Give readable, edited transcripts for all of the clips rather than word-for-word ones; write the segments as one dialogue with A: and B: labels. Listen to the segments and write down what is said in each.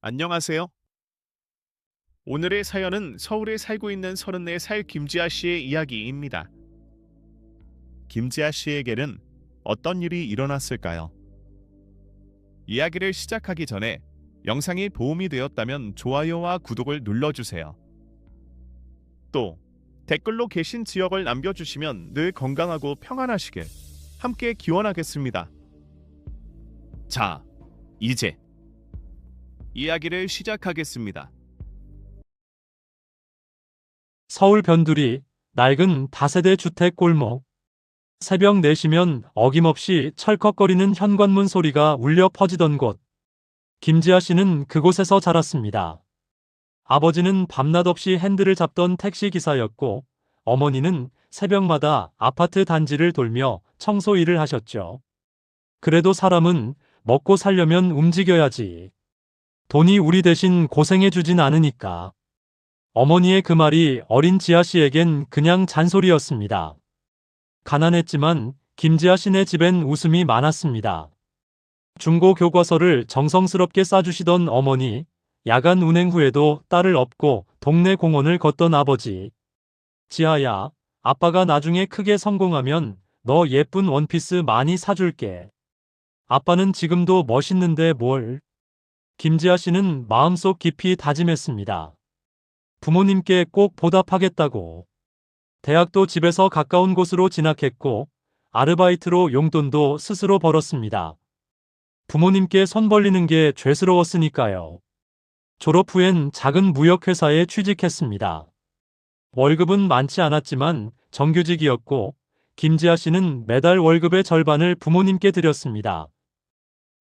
A: 안녕하세요. 오늘의 사연은 서울에 살고 있는 34살 김지아 씨의 이야기입니다. 김지아 씨에게는 어떤 일이 일어났을까요? 이야기를 시작하기 전에 영상이 도움이 되었다면 좋아요와 구독을 눌러주세요. 또 댓글로 계신 지역을 남겨주시면 늘 건강하고 평안하시길 함께 기원하겠습니다. 자, 이제 이야기를 시작하겠습니다.
B: 서울 변두리 낡은 다세대 주택 골목. 새벽 4시면 어김없이 철컥거리는 현관문 소리가 울려 퍼지던 곳. 김지아 씨는 그곳에서 자랐습니다. 아버지는 밤낮 없이 핸들을 잡던 택시 기사였고, 어머니는 새벽마다 아파트 단지를 돌며 청소 일을 하셨죠. 그래도 사람은 먹고 살려면 움직여야지. 돈이 우리 대신 고생해주진 않으니까. 어머니의 그 말이 어린 지아 씨에겐 그냥 잔소리였습니다. 가난했지만 김지아 씨네 집엔 웃음이 많았습니다. 중고 교과서를 정성스럽게 싸주시던 어머니, 야간 운행 후에도 딸을 업고 동네 공원을 걷던 아버지. 지아야, 아빠가 나중에 크게 성공하면 너 예쁜 원피스 많이 사줄게. 아빠는 지금도 멋있는데 뭘. 김지아 씨는 마음속 깊이 다짐했습니다. 부모님께 꼭 보답하겠다고. 대학도 집에서 가까운 곳으로 진학했고, 아르바이트로 용돈도 스스로 벌었습니다. 부모님께 손 벌리는 게 죄스러웠으니까요. 졸업 후엔 작은 무역회사에 취직했습니다. 월급은 많지 않았지만 정규직이었고, 김지아 씨는 매달 월급의 절반을 부모님께 드렸습니다.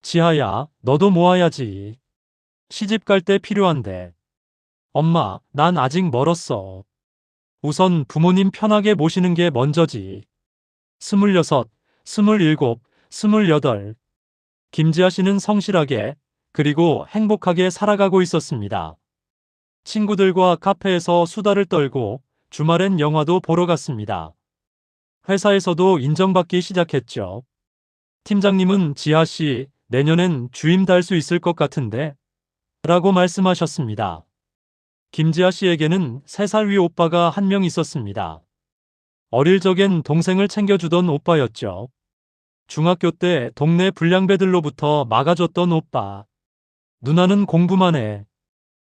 B: 지아야, 너도 모아야지. 시집 갈 때 필요한데. 엄마, 난 아직 멀었어. 우선 부모님 편하게 모시는 게 먼저지. 26, 27, 28. 김지아 씨는 성실하게, 그리고 행복하게 살아가고 있었습니다. 친구들과 카페에서 수다를 떨고, 주말엔 영화도 보러 갔습니다. 회사에서도 인정받기 시작했죠. 팀장님은 지아 씨, 내년엔 주임 달 수 있을 것 같은데? 라고 말씀하셨습니다. 김지아 씨에게는 3살 위 오빠가 한 명 있었습니다. 어릴 적엔 동생을 챙겨주던 오빠였죠. 중학교 때 동네 불량배들로부터 막아줬던 오빠. 누나는 공부만 해.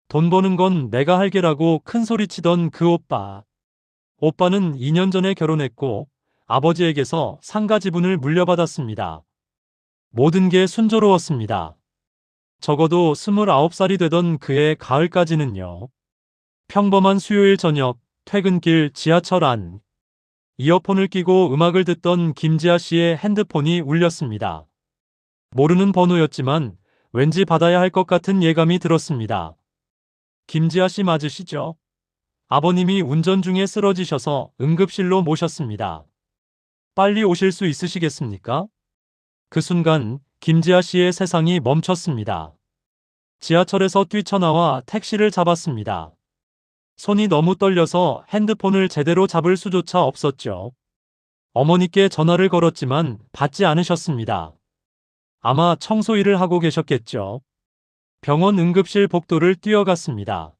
B: 돈 버는 건 내가 할게라고 큰 소리치던 그 오빠. 오빠는 2년 전에 결혼했고 아버지에게서 상가 지분을 물려받았습니다. 모든 게 순조로웠습니다. 적어도 29살이 되던 그해 가을까지는요. 평범한 수요일 저녁, 퇴근길 지하철 안. 이어폰을 끼고 음악을 듣던 김지아 씨의 핸드폰이 울렸습니다. 모르는 번호였지만 왠지 받아야 할 것 같은 예감이 들었습니다. 김지아 씨 맞으시죠? 아버님이 운전 중에 쓰러지셔서 응급실로 모셨습니다. 빨리 오실 수 있으시겠습니까? 그 순간 김지아 씨의 세상이 멈췄습니다. 지하철에서 뛰쳐나와 택시를 잡았습니다. 손이 너무 떨려서 핸드폰을 제대로 잡을 수조차 없었죠. 어머니께 전화를 걸었지만 받지 않으셨습니다. 아마 청소 일을 하고 계셨겠죠. 병원 응급실 복도를 뛰어갔습니다.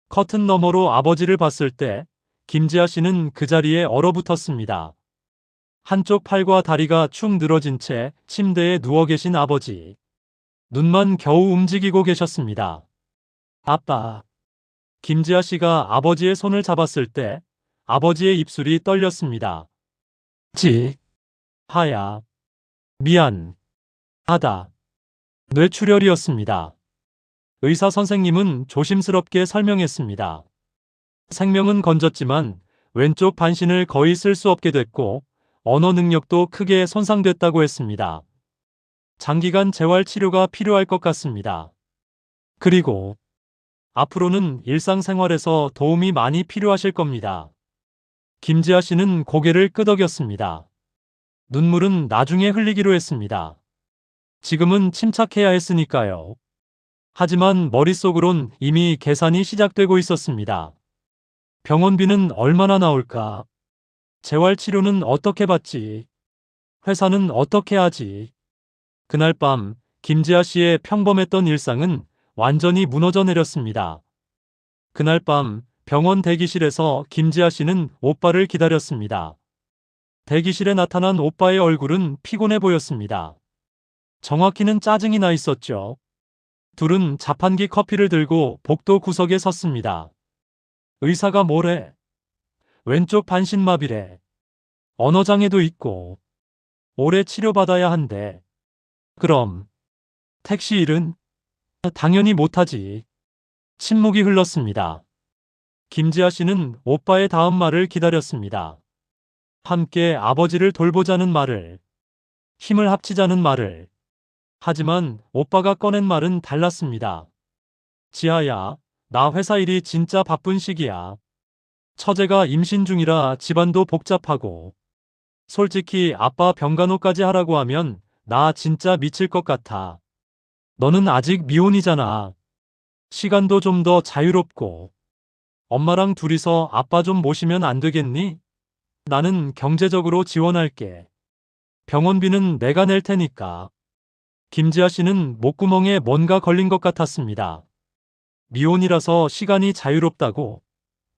B: 커튼 너머로 아버지를 봤을 때 김지아 씨는 그 자리에 얼어붙었습니다. 한쪽 팔과 다리가 축 늘어진 채 침대에 누워 계신 아버지. 눈만 겨우 움직이고 계셨습니다. 아빠. 김지아 씨가 아버지의 손을 잡았을 때 아버지의 입술이 떨렸습니다. 하야. 미안. 하다. 뇌출혈이었습니다. 의사 선생님은 조심스럽게 설명했습니다. 생명은 건졌지만 왼쪽 반신을 거의 쓸 수 없게 됐고 언어 능력도 크게 손상됐다고 했습니다. 장기간 재활 치료가 필요할 것 같습니다. 그리고 앞으로는 일상생활에서 도움이 많이 필요하실 겁니다. 김지아 씨는 고개를 끄덕였습니다. 눈물은 나중에 흘리기로 했습니다. 지금은 침착해야 했으니까요. 하지만 머릿속으론 이미 계산이 시작되고 있었습니다. 병원비는 얼마나 나올까? 재활치료는 어떻게 받지? 회사는 어떻게 하지? 그날 밤 김지아 씨의 평범했던 일상은 완전히 무너져 내렸습니다. 그날 밤 병원 대기실에서 김지아 씨는 오빠를 기다렸습니다. 대기실에 나타난 오빠의 얼굴은 피곤해 보였습니다. 정확히는 짜증이 나 있었죠. 둘은 자판기 커피를 들고 복도 구석에 섰습니다. 의사가 뭐래? 왼쪽 반신마비래. 언어장애도 있고 오래 치료받아야 한대. 그럼 택시 일은? 당연히 못하지. 침묵이 흘렀습니다. 김지아 씨는 오빠의 다음 말을 기다렸습니다. 함께 아버지를 돌보자는 말을, 힘을 합치자는 말을. 하지만 오빠가 꺼낸 말은 달랐습니다. 지아야, 나 회사 일이 진짜 바쁜 시기야. 처제가 임신 중이라 집안도 복잡하고. 솔직히 아빠 병간호까지 하라고 하면 나 진짜 미칠 것 같아. 너는 아직 미혼이잖아. 시간도 좀 더 자유롭고. 엄마랑 둘이서 아빠 좀 모시면 안 되겠니? 나는 경제적으로 지원할게. 병원비는 내가 낼 테니까. 김지아 씨는 목구멍에 뭔가 걸린 것 같았습니다. 미혼이라서 시간이 자유롭다고.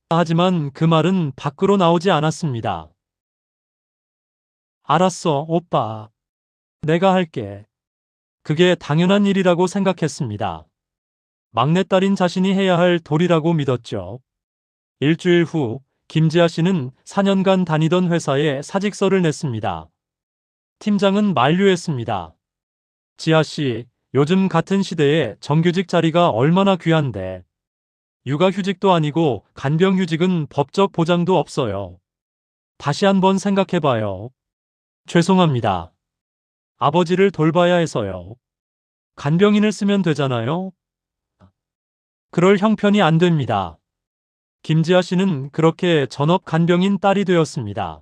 B: 하지만 그 말은 밖으로 나오지 않았습니다. 알았어, 오빠. 내가 할게. 그게 당연한 일이라고 생각했습니다. 막내딸인 자신이 해야 할 도리라고 믿었죠. 일주일 후 김지아 씨는 4년간 다니던 회사에 사직서를 냈습니다. 팀장은 만류했습니다. 지아 씨, 요즘 같은 시대에 정규직 자리가 얼마나 귀한데. 육아휴직도 아니고 간병휴직은 법적 보장도 없어요. 다시 한번 생각해봐요. 죄송합니다. 아버지를 돌봐야 해서요. 간병인을 쓰면 되잖아요. 그럴 형편이 안 됩니다. 김지아 씨는 그렇게 전업 간병인 딸이 되었습니다.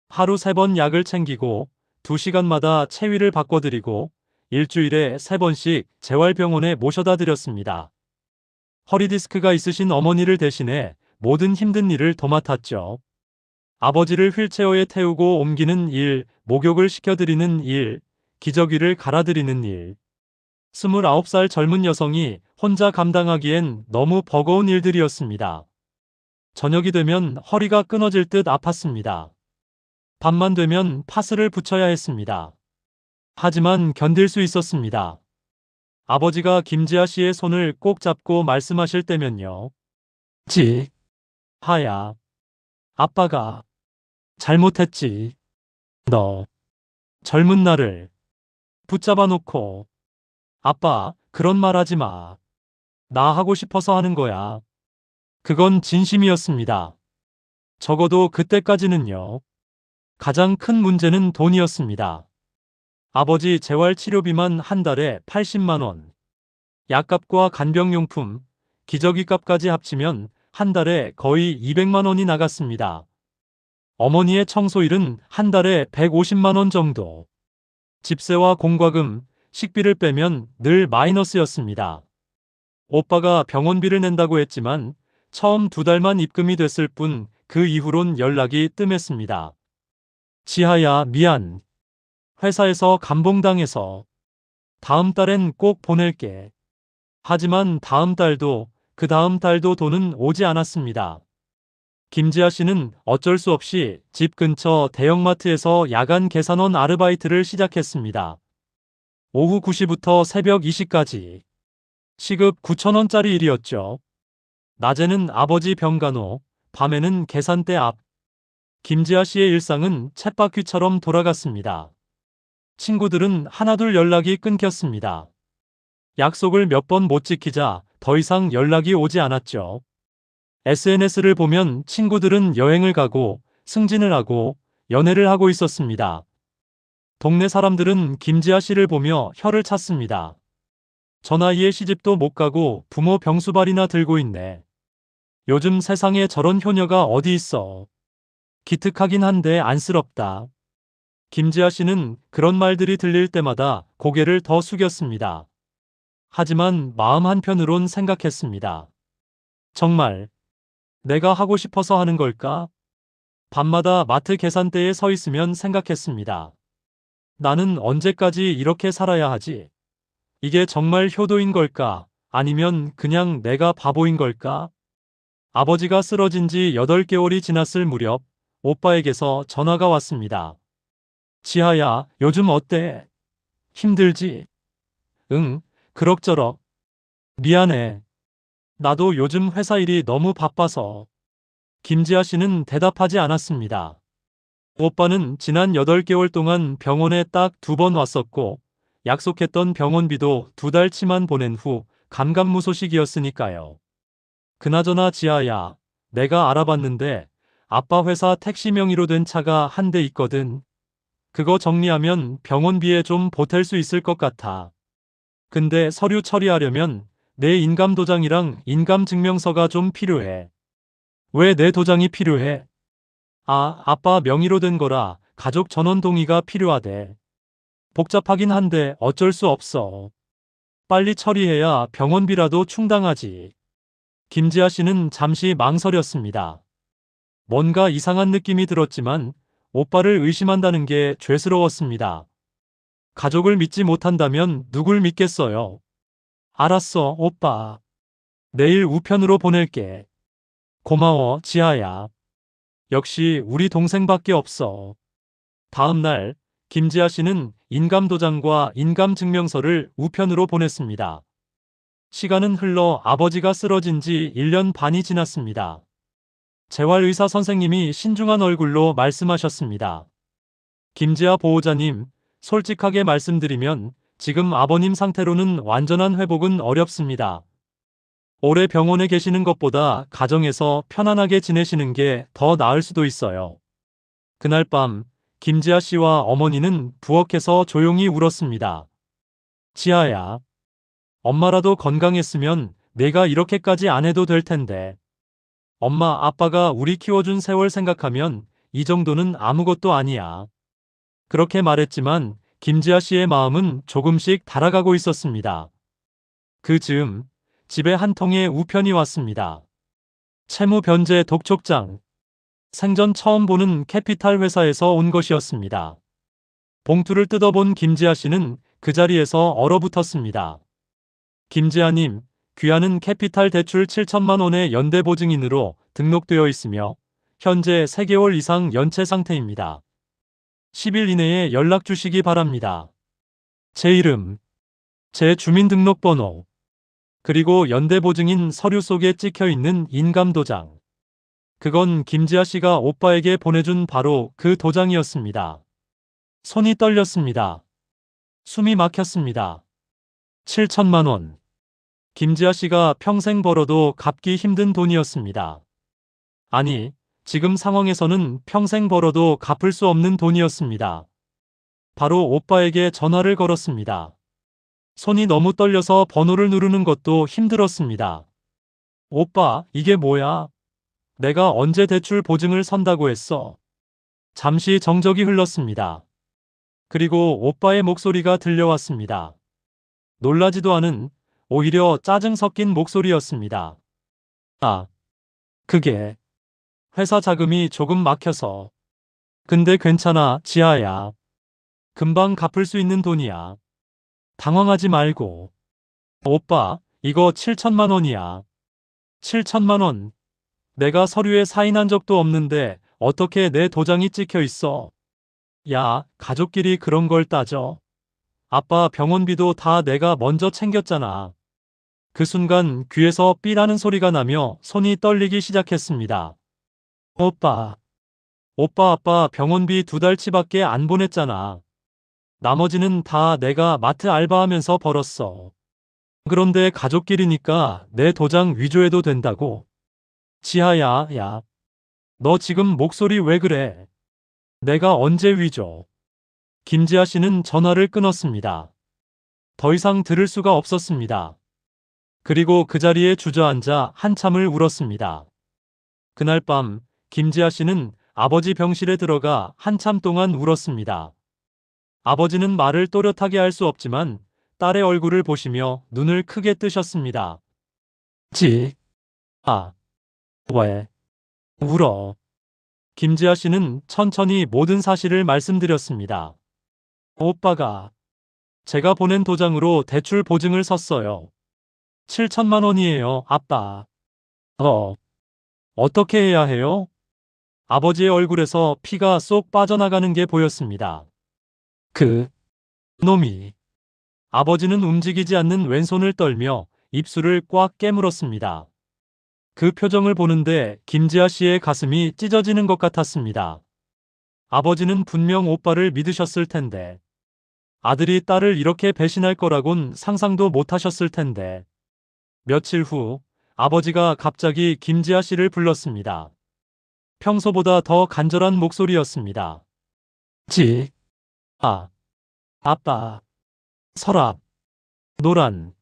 B: 하루 3번 약을 챙기고 2시간마다 체위를 바꿔드리고 일주일에 3번씩 재활병원에 모셔다 드렸습니다. 허리디스크가 있으신 어머니를 대신해 모든 힘든 일을 도맡았죠. 아버지를 휠체어에 태우고 옮기는 일, 목욕을 시켜드리는 일, 기저귀를 갈아드리는 일. 29살 젊은 여성이 혼자 감당하기엔 너무 버거운 일들이었습니다. 저녁이 되면 허리가 끊어질 듯 아팠습니다. 밤만 되면 파스를 붙여야 했습니다. 하지만 견딜 수 있었습니다. 아버지가 김지아 씨의 손을 꼭 잡고 말씀하실 때면요. 하야. 아빠가 잘못했지. 너 젊은 나를 붙잡아 놓고. 아빠, 그런 말 하지 마. 나 하고 싶어서 하는 거야. 그건 진심이었습니다. 적어도 그때까지는요. 가장 큰 문제는 돈이었습니다. 아버지 재활치료비만 한 달에 80만 원. 약값과 간병용품, 기저귀값까지 합치면 한 달에 거의 200만 원이 나갔습니다. 어머니의 청소일은 한 달에 150만 원 정도. 집세와 공과금, 식비를 빼면 늘 마이너스였습니다. 오빠가 병원비를 낸다고 했지만 처음 2달만 입금이 됐을 뿐 그 이후론 연락이 뜸했습니다. 지하야, 미안. 회사에서 감봉당해서. 다음 달엔 꼭 보낼게. 하지만 다음 달도 그 다음 달도 돈은 오지 않았습니다. 김지아 씨는 어쩔 수 없이 집 근처 대형마트에서 야간 계산원 아르바이트를 시작했습니다. 오후 9시부터 새벽 2시까지. 시급 9,000원짜리 일이었죠. 낮에는 아버지 병간호, 밤에는 계산대 앞. 김지아 씨의 일상은 쳇바퀴처럼 돌아갔습니다. 친구들은 하나둘 연락이 끊겼습니다. 약속을 몇 번 못 지키자 더 이상 연락이 오지 않았죠. SNS를 보면 친구들은 여행을 가고 승진을 하고 연애를 하고 있었습니다. 동네 사람들은 김지아 씨를 보며 혀를 찼습니다. 저 나이에 시집도 못 가고 부모 병수발이나 들고 있네. 요즘 세상에 저런 효녀가 어디 있어. 기특하긴 한데 안쓰럽다. 김지아 씨는 그런 말들이 들릴 때마다 고개를 더 숙였습니다. 하지만 마음 한편으론 생각했습니다. 정말 내가 하고 싶어서 하는 걸까? 밤마다 마트 계산대에 서 있으면 생각했습니다. 나는 언제까지 이렇게 살아야 하지? 이게 정말 효도인 걸까? 아니면 그냥 내가 바보인 걸까? 아버지가 쓰러진 지 8개월이 지났을 무렵 오빠에게서 전화가 왔습니다. 지하야, 요즘 어때? 힘들지? 응, 그럭저럭. 미안해. 나도 요즘 회사 일이 너무 바빠서. 김지아 씨는 대답하지 않았습니다. 오빠는 지난 8개월 동안 병원에 딱 2번 왔었고, 약속했던 병원비도 2달치만 보낸 후 감감무소식이었으니까요. 그나저나 지아야, 내가 알아봤는데 아빠 회사 택시 명의로 된 차가 한 대 있거든. 그거 정리하면 병원비에 좀 보탤 수 있을 것 같아. 근데 서류 처리하려면 내 인감도장이랑 인감증명서가 좀 필요해. 왜 내 도장이 필요해? 아, 아빠 명의로 된 거라 가족 전원 동의가 필요하대. 복잡하긴 한데 어쩔 수 없어. 빨리 처리해야 병원비라도 충당하지. 김지아 씨는 잠시 망설였습니다. 뭔가 이상한 느낌이 들었지만 오빠를 의심한다는 게 죄스러웠습니다. 가족을 믿지 못한다면 누굴 믿겠어요? 알았어, 오빠. 내일 우편으로 보낼게. 고마워, 지아야. 역시 우리 동생밖에 없어. 다음 날, 김지아 씨는 인감도장과 인감증명서를 우편으로 보냈습니다. 시간은 흘러 아버지가 쓰러진 지 1년 반이 지났습니다. 재활의사 선생님이 신중한 얼굴로 말씀하셨습니다. 김지아 보호자님, 솔직하게 말씀드리면 지금 아버님 상태로는 완전한 회복은 어렵습니다. 오래 병원에 계시는 것보다 가정에서 편안하게 지내시는 게 더 나을 수도 있어요. 그날 밤, 김지아 씨와 어머니는 부엌에서 조용히 울었습니다. 지아야, 엄마라도 건강했으면 내가 이렇게까지 안 해도 될 텐데. 엄마, 아빠가 우리 키워준 세월 생각하면 이 정도는 아무것도 아니야. 그렇게 말했지만 김지아 씨의 마음은 조금씩 달아가고 있었습니다. 그 즈음, 집에 한 통의 우편이 왔습니다. 채무 변제 독촉장. 생전 처음 보는 캐피탈 회사에서 온 것이었습니다. 봉투를 뜯어본 김지아 씨는 그 자리에서 얼어붙었습니다. 김지아님, 귀하는 캐피탈 대출 7천만 원의 연대 보증인으로 등록되어 있으며 현재 3개월 이상 연체 상태입니다. 10일 이내에 연락 주시기 바랍니다. 제 이름, 제 주민등록번호, 그리고 연대 보증인 서류 속에 찍혀 있는 인감도장. 그건 김지아 씨가 오빠에게 보내준 바로 그 도장이었습니다. 손이 떨렸습니다. 숨이 막혔습니다. 7천만 원. 김지아 씨가 평생 벌어도 갚기 힘든 돈이었습니다. 아니, 지금 상황에서는 평생 벌어도 갚을 수 없는 돈이었습니다. 바로 오빠에게 전화를 걸었습니다. 손이 너무 떨려서 번호를 누르는 것도 힘들었습니다. 오빠, 이게 뭐야? 내가 언제 대출 보증을 선다고 했어? 잠시 정적이 흘렀습니다. 그리고 오빠의 목소리가 들려왔습니다. 놀라지도 않은, 오히려 짜증 섞인 목소리였습니다. 아, 그게 회사 자금이 조금 막혀서. 근데 괜찮아, 지아야. 금방 갚을 수 있는 돈이야. 당황하지 말고. 오빠, 이거 7천만 원이야. 7천만 원. 내가 서류에 사인한 적도 없는데 어떻게 내 도장이 찍혀 있어? 야, 가족끼리 그런 걸 따져. 아빠 병원비도 다 내가 먼저 챙겼잖아. 그 순간 귀에서 삐라는 소리가 나며 손이 떨리기 시작했습니다. 오빠, 아빠 병원비 2달치밖에 안 보냈잖아. 나머지는 다 내가 마트 알바하면서 벌었어. 그런데 가족끼리니까 내 도장 위조해도 된다고? 지하야, 야. 너 지금 목소리 왜 그래? 내가 언제 위조? 김지아 씨는 전화를 끊었습니다. 더 이상 들을 수가 없었습니다. 그리고 그 자리에 주저앉아 한참을 울었습니다. 그날 밤, 김지아 씨는 아버지 병실에 들어가 한참 동안 울었습니다. 아버지는 말을 또렷하게 할 수 없지만 딸의 얼굴을 보시며 눈을 크게 뜨셨습니다. 왜 울어? 김지아 씨는 천천히 모든 사실을 말씀드렸습니다. 오빠가 제가 보낸 도장으로 대출 보증을 섰어요. 7천만 원이에요, 아빠. 어떻게 해야 해요? 아버지의 얼굴에서 피가 쏙 빠져나가는 게 보였습니다. 그 놈이. 아버지는 움직이지 않는 왼손을 떨며 입술을 꽉 깨물었습니다. 그 표정을 보는데 김지아 씨의 가슴이 찢어지는 것 같았습니다. 아버지는 분명 오빠를 믿으셨을 텐데, 아들이 딸을 이렇게 배신할 거라곤 상상도 못 하셨을 텐데. 며칠 후 아버지가 갑자기 김지아 씨를 불렀습니다. 평소보다 더 간절한 목소리였습니다. 아, 아빠. 서랍, 노란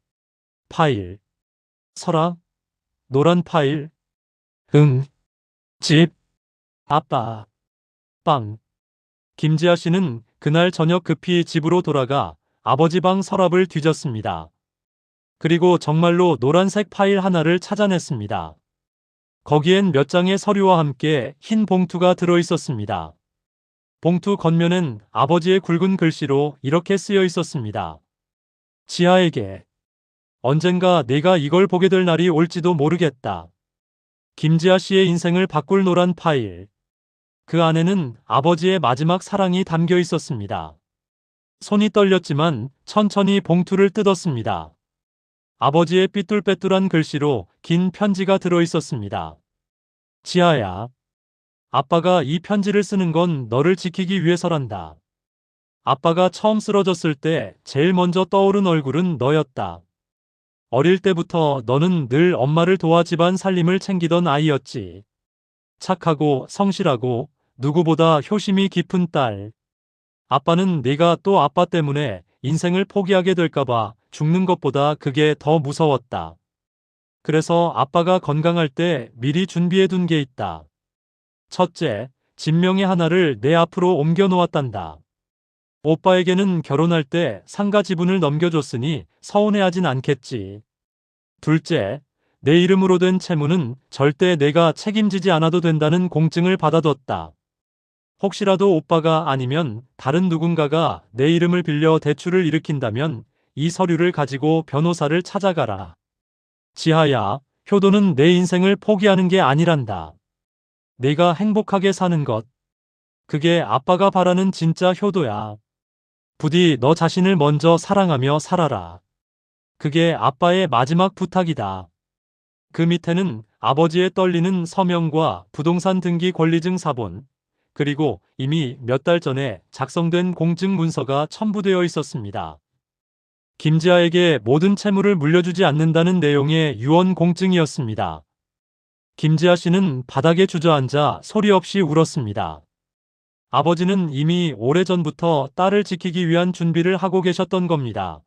B: 파일. 서랍, 노란 파일. 응, 집, 아빠, 빵. 김지아 씨는 그날 저녁 급히 집으로 돌아가 아버지 방 서랍을 뒤졌습니다. 그리고 정말로 노란색 파일 하나를 찾아냈습니다. 거기엔 몇 장의 서류와 함께 흰 봉투가 들어 있었습니다. 봉투 겉면엔 아버지의 굵은 글씨로 이렇게 쓰여 있었습니다. 지아에게. 언젠가 내가 이걸 보게 될 날이 올지도 모르겠다. 김지아 씨의 인생을 바꿀 노란 파일. 그 안에는 아버지의 마지막 사랑이 담겨 있었습니다. 손이 떨렸지만 천천히 봉투를 뜯었습니다. 아버지의 삐뚤빼뚤한 글씨로 긴 편지가 들어 있었습니다. 지아야. 아빠가 이 편지를 쓰는 건 너를 지키기 위해서란다. 아빠가 처음 쓰러졌을 때 제일 먼저 떠오른 얼굴은 너였다. 어릴 때부터 너는 늘 엄마를 도와 집안 살림을 챙기던 아이였지. 착하고 성실하고 누구보다 효심이 깊은 딸. 아빠는 네가 또 아빠 때문에 인생을 포기하게 될까봐 죽는 것보다 그게 더 무서웠다. 그래서 아빠가 건강할 때 미리 준비해둔 게 있다. 첫째, 진명의 하나를 내 앞으로 옮겨 놓았단다. 오빠에게는 결혼할 때 상가 지분을 넘겨줬으니 서운해하진 않겠지. 둘째, 내 이름으로 된 채무는 절대 내가 책임지지 않아도 된다는 공증을 받아뒀다. 혹시라도 오빠가 아니면 다른 누군가가 내 이름을 빌려 대출을 일으킨다면 이 서류를 가지고 변호사를 찾아가라. 지하야, 효도는 내 인생을 포기하는 게 아니란다. 내가 행복하게 사는 것. 그게 아빠가 바라는 진짜 효도야. 부디 너 자신을 먼저 사랑하며 살아라. 그게 아빠의 마지막 부탁이다. 그 밑에는 아버지의 떨리는 서명과 부동산 등기 권리증 사본, 그리고 이미 몇 달 전에 작성된 공증 문서가 첨부되어 있었습니다. 김지아에게 모든 채무를 물려주지 않는다는 내용의 유언 공증이었습니다. 김지아 씨는 바닥에 주저앉아 소리 없이 울었습니다. 아버지는 이미 오래전부터 딸을 지키기 위한 준비를 하고 계셨던 겁니다.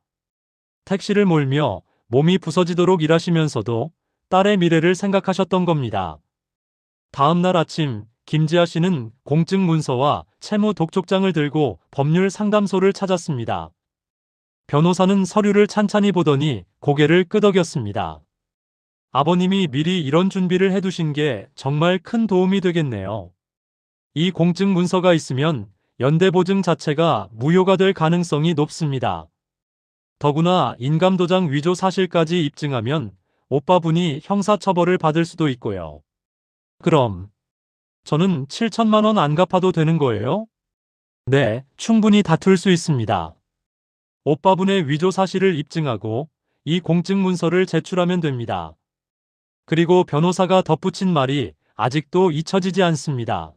B: 택시를 몰며 몸이 부서지도록 일하시면서도 딸의 미래를 생각하셨던 겁니다. 다음 날 아침 김지아 씨는 공증 문서와 채무 독촉장을 들고 법률 상담소를 찾았습니다. 변호사는 서류를 찬찬히 보더니 고개를 끄덕였습니다. 아버님이 미리 이런 준비를 해두신 게 정말 큰 도움이 되겠네요. 이 공증 문서가 있으면 연대보증 자체가 무효가 될 가능성이 높습니다. 더구나 인감도장 위조 사실까지 입증하면 오빠분이 형사처벌을 받을 수도 있고요. 그럼 저는 7천만 원 안 갚아도 되는 거예요? 네, 충분히 다툴 수 있습니다. 오빠분의 위조 사실을 입증하고 이 공증 문서를 제출하면 됩니다. 그리고 변호사가 덧붙인 말이 아직도 잊혀지지 않습니다.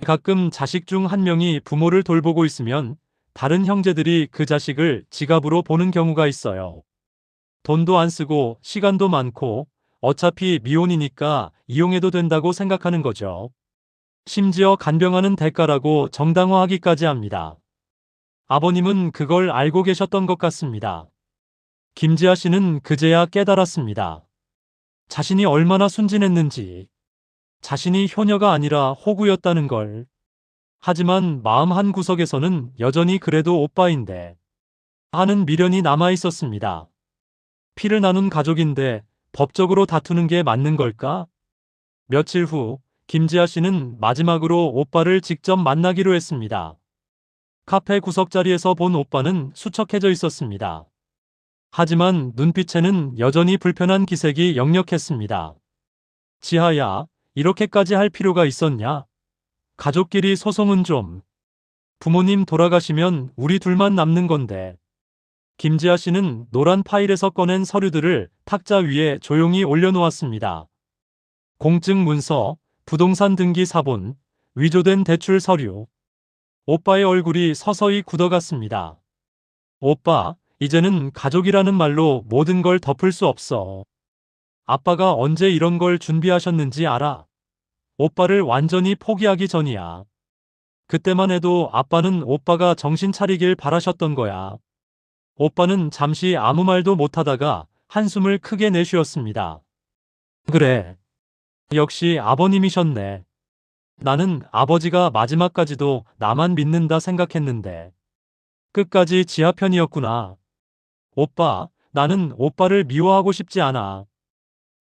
B: 가끔 자식 중 한 명이 부모를 돌보고 있으면 다른 형제들이 그 자식을 지갑으로 보는 경우가 있어요. 돈도 안 쓰고 시간도 많고 어차피 미혼이니까 이용해도 된다고 생각하는 거죠. 심지어 간병하는 대가라고 정당화하기까지 합니다. 아버님은 그걸 알고 계셨던 것 같습니다. 김지아 씨는 그제야 깨달았습니다. 자신이 얼마나 순진했는지, 자신이 효녀가 아니라 호구였다는 걸. 하지만 마음 한 구석에서는 여전히 그래도 오빠인데 하는 미련이 남아 있었습니다. 피를 나눈 가족인데 법적으로 다투는 게 맞는 걸까? 며칠 후 김지아 씨는 마지막으로 오빠를 직접 만나기로 했습니다. 카페 구석자리에서 본 오빠는 수척해져 있었습니다. 하지만 눈빛에는 여전히 불편한 기색이 역력했습니다. 지하야, 이렇게까지 할 필요가 있었냐? 가족끼리 소송은 좀. 부모님 돌아가시면 우리 둘만 남는 건데. 김지아 씨는 노란 파일에서 꺼낸 서류들을 탁자 위에 조용히 올려놓았습니다. 공증 문서, 부동산 등기 사본, 위조된 대출 서류. 오빠의 얼굴이 서서히 굳어갔습니다. 오빠, 이제는 가족이라는 말로 모든 걸 덮을 수 없어. 아빠가 언제 이런 걸 준비하셨는지 알아? 오빠를 완전히 포기하기 전이야. 그때만 해도 아빠는 오빠가 정신 차리길 바라셨던 거야. 오빠는 잠시 아무 말도 못하다가 한숨을 크게 내쉬었습니다. 그래. 역시 아버님이셨네. 나는 아버지가 마지막까지도 나만 믿는다 생각했는데. 끝까지 지하 편이었구나. 오빠, 나는 오빠를 미워하고 싶지 않아.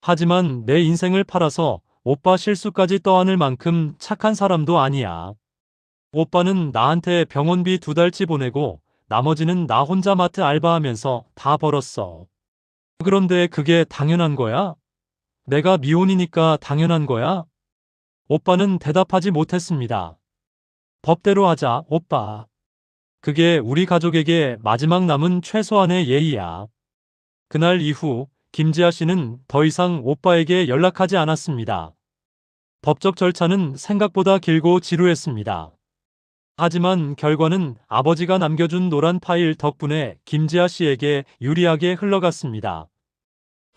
B: 하지만 내 인생을 팔아서 오빠 실수까지 떠안을 만큼 착한 사람도 아니야. 오빠는 나한테 병원비 2달치 보내고 나머지는 나 혼자 마트 알바하면서 다 벌었어. 그런데 그게 당연한 거야? 내가 미혼이니까 당연한 거야? 오빠는 대답하지 못했습니다. 법대로 하자, 오빠. 그게 우리 가족에게 마지막 남은 최소한의 예의야. 그날 이후 김지아 씨는 더 이상 오빠에게 연락하지 않았습니다. 법적 절차는 생각보다 길고 지루했습니다. 하지만 결과는 아버지가 남겨준 노란 파일 덕분에 김지아 씨에게 유리하게 흘러갔습니다.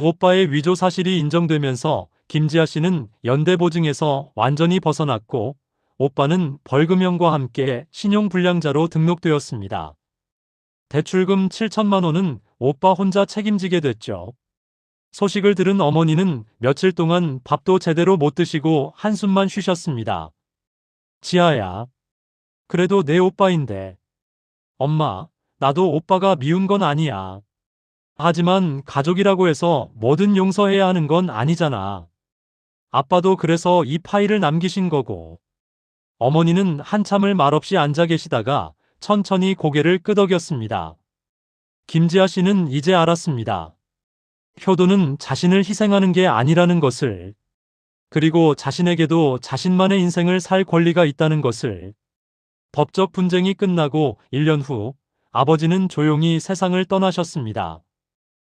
B: 오빠의 위조 사실이 인정되면서 김지아 씨는 연대보증에서 완전히 벗어났고 오빠는 벌금형과 함께 신용불량자로 등록되었습니다. 대출금 7천만 원은 오빠 혼자 책임지게 됐죠. 소식을 들은 어머니는 며칠 동안 밥도 제대로 못 드시고 한숨만 쉬셨습니다. 지아야, 그래도 내 오빠인데. 엄마, 나도 오빠가 미운 건 아니야. 하지만 가족이라고 해서 뭐든 용서해야 하는 건 아니잖아. 아빠도 그래서 이 파일을 남기신 거고. 어머니는 한참을 말없이 앉아 계시다가 천천히 고개를 끄덕였습니다. 김지아 씨는 이제 알았습니다. 효도는 자신을 희생하는 게 아니라는 것을, 그리고 자신에게도 자신만의 인생을 살 권리가 있다는 것을. 법적 분쟁이 끝나고 1년 후 아버지는 조용히 세상을 떠나셨습니다.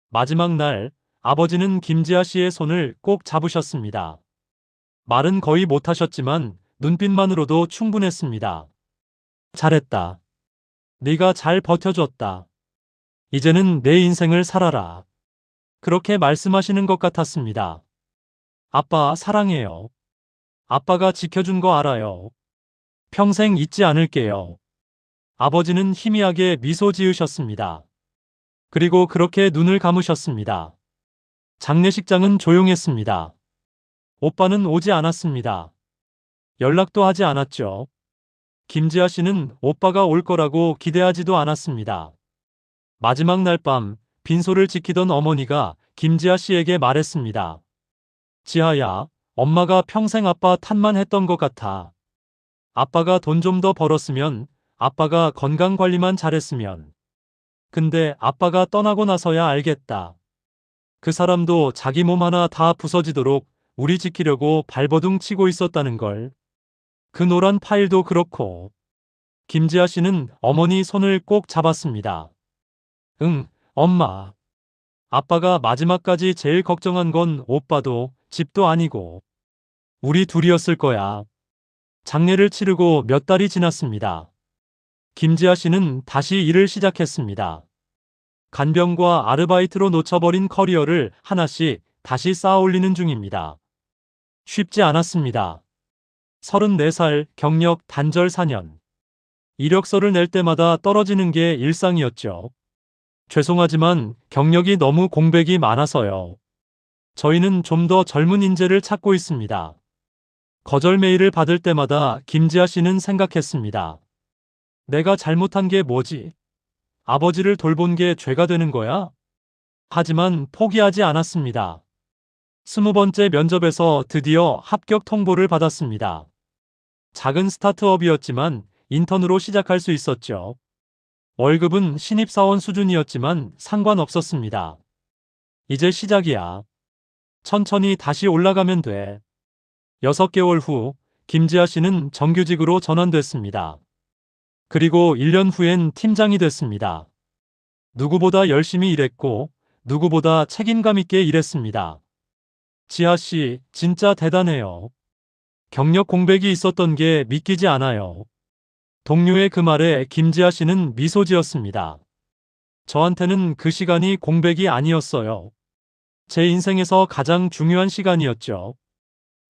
B: 마지막 날 아버지는 김지아 씨의 손을 꼭 잡으셨습니다. 말은 거의 못하셨지만 눈빛만으로도 충분했습니다. 잘했다. 네가 잘 버텨줬다. 이제는 내 인생을 살아라. 그렇게 말씀하시는 것 같았습니다. 아빠 사랑해요. 아빠가 지켜준 거 알아요. 평생 잊지 않을게요. 아버지는 희미하게 미소 지으셨습니다. 그리고 그렇게 눈을 감으셨습니다. 장례식장은 조용했습니다. 오빠는 오지 않았습니다. 연락도 하지 않았죠. 김지아 씨는 오빠가 올 거라고 기대하지도 않았습니다. 마지막 날 밤 빈소를 지키던 어머니가 김지아 씨에게 말했습니다. 지아야, 엄마가 평생 아빠 탓만 했던 것 같아. 아빠가 돈 좀 더 벌었으면, 아빠가 건강 관리만 잘했으면. 근데 아빠가 떠나고 나서야 알겠다. 그 사람도 자기 몸 하나 다 부서지도록 우리 지키려고 발버둥 치고 있었다는 걸. 그 노란 파일도 그렇고. 김지아 씨는 어머니 손을 꼭 잡았습니다. 응, 엄마. 아빠가 마지막까지 제일 걱정한 건 오빠도 집도 아니고 우리 둘이었을 거야. 장례를 치르고 몇 달이 지났습니다. 김지아 씨는 다시 일을 시작했습니다. 간병과 아르바이트로 놓쳐버린 커리어를 하나씩 다시 쌓아올리는 중입니다. 쉽지 않았습니다. 34살, 경력 단절 4년. 이력서를 낼 때마다 떨어지는 게 일상이었죠. 죄송하지만 경력이 너무 공백이 많아서요. 저희는 좀 더 젊은 인재를 찾고 있습니다. 거절 메일을 받을 때마다 김지아 씨는 생각했습니다. 내가 잘못한 게 뭐지? 아버지를 돌본 게 죄가 되는 거야? 하지만 포기하지 않았습니다. 20번째 면접에서 드디어 합격 통보를 받았습니다. 작은 스타트업이었지만 인턴으로 시작할 수 있었죠. 월급은 신입사원 수준이었지만 상관없었습니다. 이제 시작이야. 천천히 다시 올라가면 돼. 6개월 후 김지아 씨는 정규직으로 전환됐습니다. 그리고 1년 후엔 팀장이 됐습니다. 누구보다 열심히 일했고 누구보다 책임감 있게 일했습니다. 지아 씨, 진짜 대단해요. 경력 공백이 있었던 게 믿기지 않아요. 동료의 그 말에 김지아 씨는 미소 지었습니다. 저한테는 그 시간이 공백이 아니었어요. 제 인생에서 가장 중요한 시간이었죠.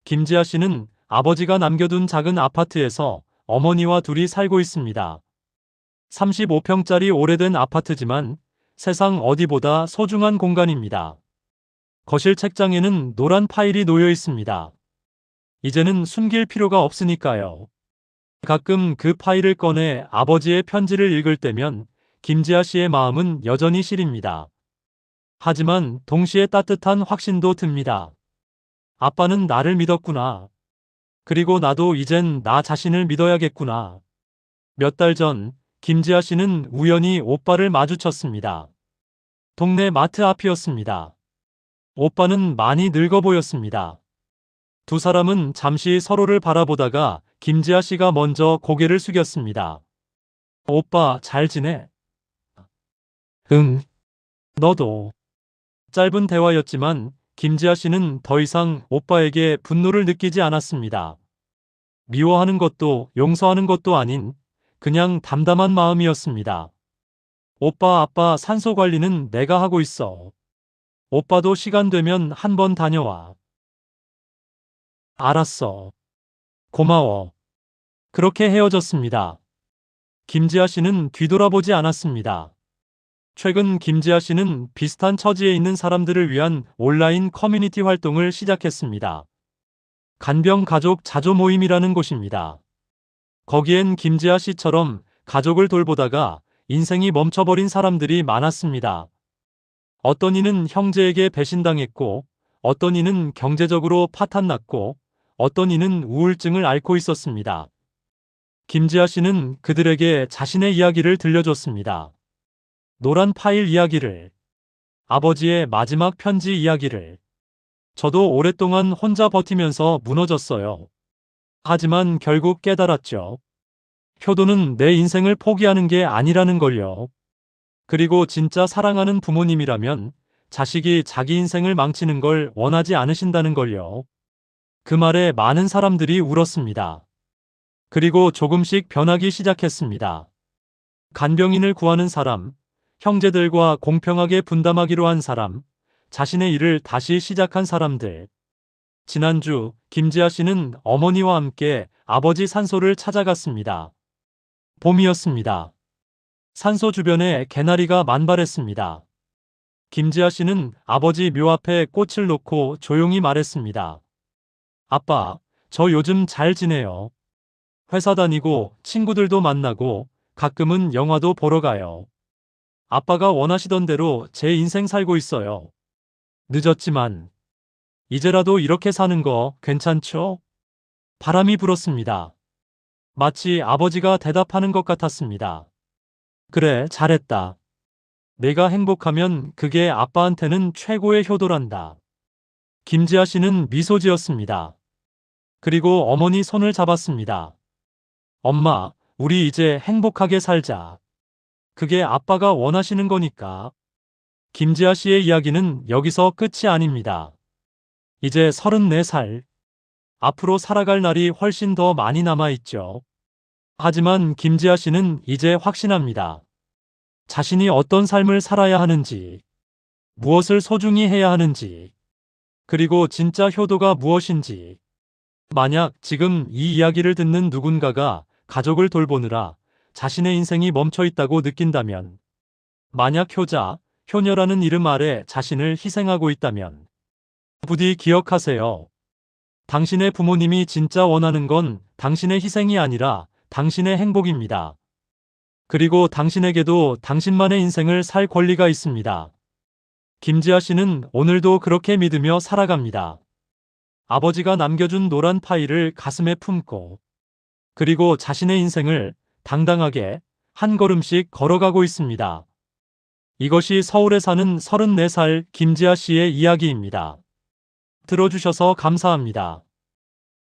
B: 김지아 씨는 아버지가 남겨둔 작은 아파트에서 어머니와 둘이 살고 있습니다. 35평짜리 오래된 아파트지만 세상 어디보다 소중한 공간입니다. 거실 책장에는 노란 파일이 놓여 있습니다. 이제는 숨길 필요가 없으니까요. 가끔 그 파일을 꺼내 아버지의 편지를 읽을 때면 김지아 씨의 마음은 여전히 시립니다. 하지만 동시에 따뜻한 확신도 듭니다. 아빠는 나를 믿었구나. 그리고 나도 이젠 나 자신을 믿어야겠구나. 몇 달 전 김지아 씨는 우연히 오빠를 마주쳤습니다. 동네 마트 앞이었습니다. 오빠는 많이 늙어 보였습니다. 두 사람은 잠시 서로를 바라보다가 김지아 씨가 먼저 고개를 숙였습니다. 오빠, 잘 지내? 응. 너도. 짧은 대화였지만 김지아 씨는 더 이상 오빠에게 분노를 느끼지 않았습니다. 미워하는 것도 용서하는 것도 아닌 그냥 담담한 마음이었습니다. 오빠, 아빠 산소 관리는 내가 하고 있어. 오빠도 시간 되면 한번 다녀와. 알았어. 고마워. 그렇게 헤어졌습니다. 김지아 씨는 뒤돌아보지 않았습니다. 최근 김지아 씨는 비슷한 처지에 있는 사람들을 위한 온라인 커뮤니티 활동을 시작했습니다. 간병 가족 자조 모임이라는 곳입니다. 거기엔 김지아 씨처럼 가족을 돌보다가 인생이 멈춰버린 사람들이 많았습니다. 어떤 이는 형제에게 배신당했고, 어떤 이는 경제적으로 파탄났고, 어떤 이는 우울증을 앓고 있었습니다. 김지아 씨는 그들에게 자신의 이야기를 들려줬습니다. 노란 파일 이야기를, 아버지의 마지막 편지 이야기를. 저도 오랫동안 혼자 버티면서 무너졌어요. 하지만 결국 깨달았죠. 효도는 내 인생을 포기하는 게 아니라는 걸요. 그리고 진짜 사랑하는 부모님이라면 자식이 자기 인생을 망치는 걸 원하지 않으신다는 걸요. 그 말에 많은 사람들이 울었습니다. 그리고 조금씩 변하기 시작했습니다. 간병인을 구하는 사람, 형제들과 공평하게 분담하기로 한 사람, 자신의 일을 다시 시작한 사람들. 지난주 김지아 씨는 어머니와 함께 아버지 산소를 찾아갔습니다. 봄이었습니다. 산소 주변에 개나리가 만발했습니다. 김지아 씨는 아버지 묘 앞에 꽃을 놓고 조용히 말했습니다. 아빠, 저 요즘 잘 지내요. 회사 다니고 친구들도 만나고 가끔은 영화도 보러 가요. 아빠가 원하시던 대로 제 인생 살고 있어요. 늦었지만 이제라도 이렇게 사는 거 괜찮죠? 바람이 불었습니다. 마치 아버지가 대답하는 것 같았습니다. 그래, 잘했다. 내가 행복하면 그게 아빠한테는 최고의 효도란다. 김지아 씨는 미소 지었습니다. 그리고 어머니 손을 잡았습니다. 엄마, 우리 이제 행복하게 살자. 그게 아빠가 원하시는 거니까. 김지아 씨의 이야기는 여기서 끝이 아닙니다. 이제 34살. 앞으로 살아갈 날이 훨씬 더 많이 남아있죠. 하지만 김지아 씨는 이제 확신합니다. 자신이 어떤 삶을 살아야 하는지, 무엇을 소중히 해야 하는지, 그리고 진짜 효도가 무엇인지. 만약 지금 이 이야기를 듣는 누군가가 가족을 돌보느라 자신의 인생이 멈춰 있다고 느낀다면, 만약 효자, 효녀라는 이름 아래 자신을 희생하고 있다면, 부디 기억하세요. 당신의 부모님이 진짜 원하는 건 당신의 희생이 아니라 당신의 행복입니다. 그리고 당신에게도 당신만의 인생을 살 권리가 있습니다. 김지아 씨는 오늘도 그렇게 믿으며 살아갑니다. 아버지가 남겨준 노란 파일을 가슴에 품고, 그리고 자신의 인생을 당당하게, 한 걸음씩 걸어가고 있습니다. 이것이 서울에 사는 34살 김지아 씨의 이야기입니다. 들어주셔서 감사합니다.